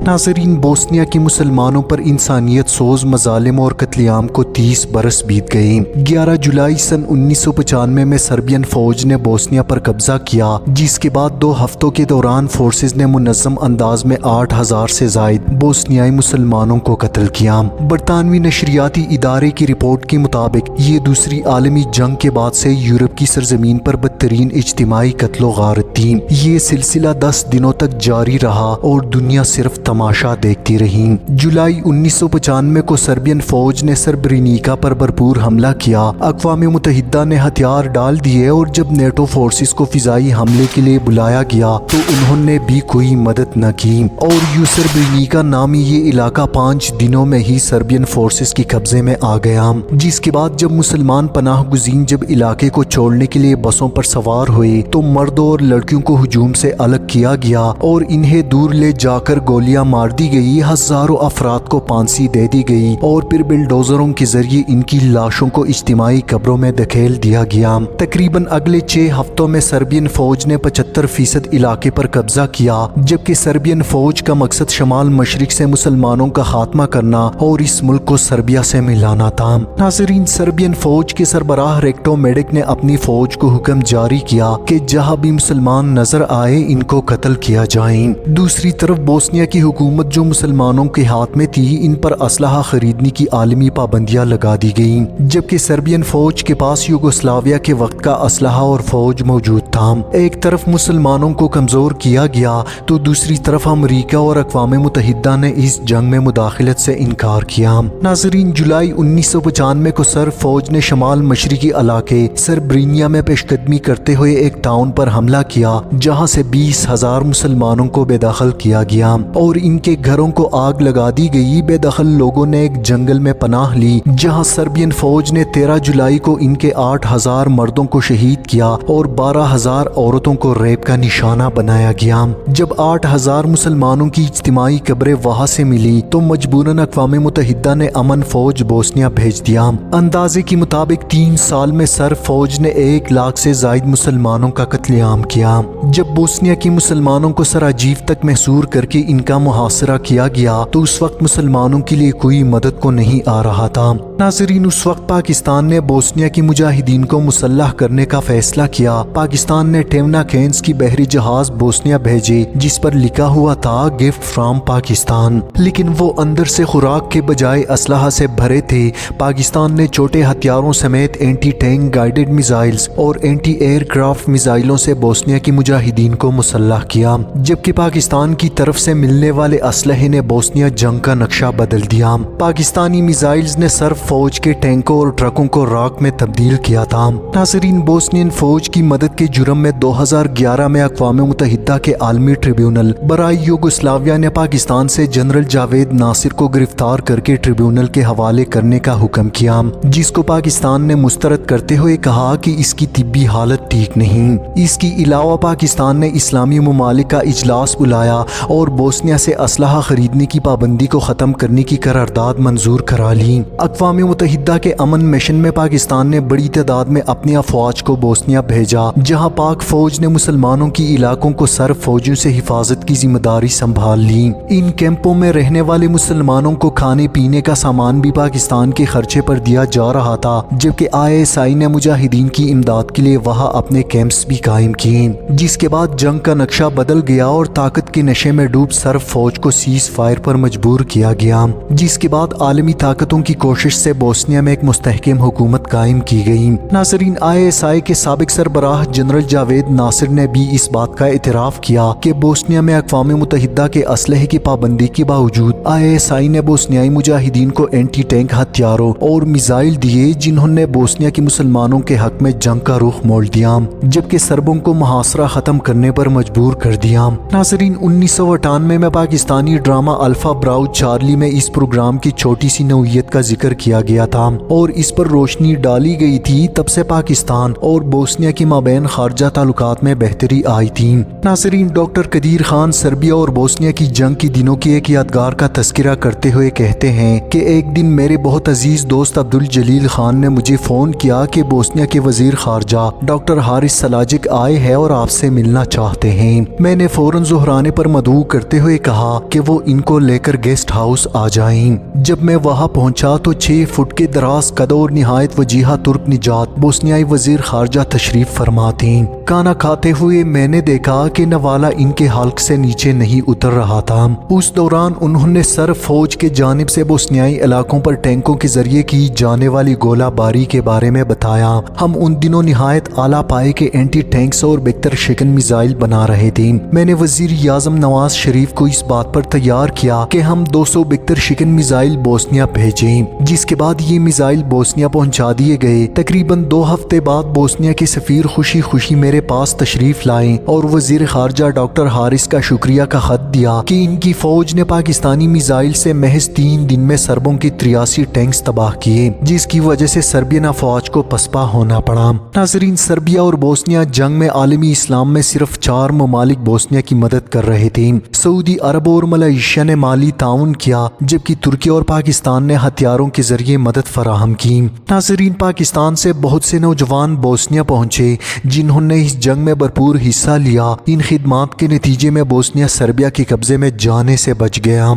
ناظرین، بوسنیا کے مسلمانوں پر انسانیت سوز مظالم اور قتل عام کو 30 برس بیت گئے۔ 11 جولائی سن 1995 میں سربین فوج نے بوسنیا پر قبضہ کیا، جس کے بعد 2 ہفتوں کے دوران فورسز نے منظم انداز میں 8000 سے زائد بوسنیائی مسلمانوں کو قتل کیا۔ برطانوی نشریاتی ادارے کی رپورٹ کے مطابق یہ دوسری عالمی جنگ کے بعد سے یورپ کی سرزمین پر بدترین اجتماعی قتل و غارت تھی۔ یہ سلسلہ 10 دنوں تک جاری رہا اور دنیا صرف تماشا دیکھتی رہی۔ جولائی 1995 کو سربین فوج نے سربرینیکا پر بھرپور حملہ کیا۔ اقوام متحدہ نے ہتھیار ڈال دیے اور جب نیٹو فورسز کو فضائی حملے کے لیے بلایا گیا تو انہوں نے بھی کوئی مدد نہ کی اور سربرینیکا نامی یہ علاقہ 5 دنوں میں ہی سربین فورسز کی قبضے میں آ گیا، جس کے بعد جب مسلمان پناہ گزین جب علاقے کو چھوڑنے کے لیے بسوں پر سوار ہوئے تو مردوں اور لڑکیوں کو ہجوم سے الگ کیا گیا اور انہیں دور لے جا کر گولیاں مار دی گئی۔ ہزاروں افراد کو پھانسی دے دی گئی اور پھر بلڈوزروں کے ذریعے ان کی لاشوں کو اجتماعی قبروں میں دھکیل دیا گیا۔ تقریباً اگلے 6 ہفتوں میں سربین فوج نے 75% علاقے پر قبضہ کیا، جبکہ سربین فوج کا مقصد شمال مشرق سے مسلمانوں کا خاتمہ کرنا اور اس ملک کو سربیا سے ملانا تھا۔ ناظرین، سربین فوج کے سربراہ ریکٹو میڈک نے اپنی فوج کو حکم جاری کیا کہ جہاں بھی مسلمان نظر آئے ان کو قتل کیا جائیں۔ دوسری طرف بوسنیا کی حکومت جو مسلمانوں کے ہاتھ میں تھی، ان پر اسلحہ خریدنے کی عالمی پابندیاں لگا دی گئیں، جبکہ سربین فوج کے پاس یوگوسلاویا کے وقت کا اسلحہ اور فوج موجود تھا۔ ایک طرف مسلمانوں کو کمزور کیا گیا تو دوسری طرف امریکہ اور اقوام متحدہ نے اس جنگ میں مداخلت سے انکار کیا۔ ناظرین، جولائی 1995 کو سرب فوج نے شمال مشرقی علاقے سربرینیا میں پیش قدمی کرتے ہوئے ایک ٹاؤن پر حملہ کیا، جہاں سے 20,000 مسلمانوں کو بے دخل کیا گیا اور ان کے گھروں کو آگ لگا دی گئی۔ بے دخل لوگوں نے ایک جنگل میں پناہ لی، جہاں سربین فوج نے 13 جولائی کو ان کے 8,000 مردوں کو شہید کیا اور 12,000 عورتوں کو ریپ کا نشانہ بنایا گیا۔ جب 8,000 مسلمانوں کی اجتماعی قبریں وہاں سے ملی تو مجبوراً اقوام متحدہ نے امن فوج بوسنیا بھیج دیا۔ اندازے کے مطابق 3 سال میں سرب فوج نے 1 لاکھ سے زائد مسلمانوں کا قتل عام کیا۔ جب بوسنیا کی مسلمانوں کو سراجیو تک محصور کر کے ان کا محاصرہ کیا گیا تو اس وقت مسلمانوں کے لیے کوئی مدد کو نہیں آ رہا تھا۔ ناظرین، اس وقت پاکستان نے بوسنیا کی مجاہدین کو مسلح کرنے کا فیصلہ کیا۔ پاکستان نے ٹیمنا کینز کی بحری جہاز بوسنیا بھیجے جس پر لکھا ہوا تھا گفٹ فرام پاکستان، لیکن وہ اندر سے خوراک کے بجائے اسلحہ سے بھرے تھے۔ پاکستان نے چھوٹے ہتھیاروں سمیت اینٹی ٹینک گائیڈڈ میزائلز اور اینٹی ایئر کرافٹ میزائلوں سے بوسنیا کی مجاہدین کو مسلح کیا، جبکہ پاکستان کی طرف سے ملنے والے اسلحے نے بوسنیا جنگ کا نقشہ بدل دیا۔ پاکستانی میزائلز نے سرب فوج کے ٹینکوں اور ٹرکوں کو راک میں تبدیل کیا تھا۔ ناظرین، بوسنین فوج کی مدد کے جرم میں 2011 میں اقوام متحدہ کے عالمی ٹریبیونل برائے یوگوسلاویا نے پاکستان سے جنرل جاوید ناصر کو گرفتار کر کے ٹریبیونل کے حوالے کرنے کا حکم کیا، جس کو پاکستان نے مسترد کرتے ہوئے کہا کہ اس کی طبی حالت ٹھیک نہیں۔ اس کے علاوہ پاکستان نے اسلامی ممالک کا اجلاس بلایا اور بوسنیا سے اسلحہ خریدنے کی پابندی کو ختم کرنے کی قرارداد منظور کرا لی۔ اقوام متحدہ کے امن مشن میں پاکستان نے بڑی تعداد میں اپنی افواج کو بوسنیا بھیجا، جہاں پاک فوج نے مسلمانوں کی علاقوں کو سرب فوجیوں سے حفاظت کی ذمہ داری سنبھال لی۔ ان کیمپوں میں رہنے والے مسلمانوں کو کھانے پینے کا سامان بھی پاکستان کے خرچے پر دیا جا رہا تھا، جبکہ ISI نے مجاہدین کی امداد کے لیے وہاں اپنے کیمپس بھی قائم کیے، جس کے بعد جنگ کا نقشہ بدل گیا اور طاقت کے نشے میں ڈوب سرب فوج کو سیز فائر پر مجبور کیا گیا، جس کے بعد عالمی طاقتوں کی کوشش سے بوسنیا میں ایک مستحکم حکومت قائم کی گئی۔ ناظرین، ISI کے سابق سربراہ جنرل جاوید ناصر نے بھی اس بات کا اعتراف کیا کہ بوسنیا میں اقوام متحدہ کے اسلحے کی پابندی کے باوجود ISI نے بوسنیائی مجاہدین کو اینٹی ٹینک ہتھیاروں اور میزائل دیے، جنہوں نے بوسنیا کے مسلمانوں کے حق میں جنگ کا رخ موڑ دیا، جبکہ سربوں کو محاصرہ ختم کرنے پر مجبور کر دیا۔ ناظرین، 1998 میں Pakistani drama alpha brow Charlie میں اس پروگرام کی چھوٹی سی نوعیت کا ذکر کیا دیا گیا تھا اور اس پر روشنی ڈالی گئی تھی، تب سے پاکستان اور بوسنیا کے مابین خارجہ تعلقات میں بہتری آئی تھی۔ ناظرین، ڈاکٹر قدیر خان سربیا اور بوسنیا کی جنگ کی دنوں کی ایک یادگار کا تذکرہ کرتے ہوئے کہتے ہیں کہ ایک دن میرے بہت عزیز دوست عبدالجلیل خان نے مجھے فون کیا کہ بوسنیا کے وزیر خارجہ ڈاکٹر حارث سلاجک آئے ہیں اور آپ سے ملنا چاہتے ہیں۔ میں نے فوراً ظہرانے پر مدعو کرتے ہوئے کہا کہ وہ ان کو لے کر گیسٹ ہاؤس آ جائیں۔ جب میں وہاں پہنچا تو 6 فٹ کے دراز قد اور نہایت وجیحہ ترک نژاد بوسنیائی وزیر خارجہ تشریف فرما تھیں۔ کھانا کھاتے ہوئے میں نے دیکھا کہ نوالا ان کے حلق سے نیچے نہیں اتر رہا تھا۔ اس دوران انہوں نے سر فوج کے جانب سے بوسنیائی علاقوں پر ٹینکوں کے ذریعے کی جانے والی گولہ باری کے بارے میں بتایا۔ ہم ان دنوں نہایت اعلیٰ پائے کے اینٹی ٹینکس اور بہتر شکن میزائل بنا رہے تھے۔ میں نے وزیر اعظم نواز شریف کو اس بات پر تیار کیا کہ ہم 200 بہتر شکن میزائل بوسنیا بھیجیں، جس کے بعد یہ میزائل بوسنیا پہنچا دیے گئے۔ تقریباً 2 ہفتے بعد بوسنیا کے سفیر خوشی خوشی میرے پاس تشریف لائے اور وزیر خارجہ ڈاکٹر حارث کا شکریہ کا خط دیا کہ ان کی فوج نے پاکستانی میزائل سے محض 3 دن میں سربوں کی 83 ٹینکس تباہ کیے، جس کی وجہ سے سربین افواج کو پسپا ہونا پڑا۔ ناظرین، سربیا اور بوسنیا جنگ میں عالمی اسلام میں صرف 4 ممالک بوسنیا کی مدد کر رہے تھے۔ سعودی عرب اور ملائیشیا نے مالی تعاون کیا، جبکہ ترکی اور پاکستان نے ہتھیاروں کے ذریعے مدد فراہم کی۔ ناظرین، پاکستان سے بہت سے نوجوان بوسنیا پہنچے جنہوں نے اس جنگ میں بھرپور حصہ لیا۔ ان خدمات کے نتیجے میں بوسنیا سربیا کے قبضے میں جانے سے بچ گیا۔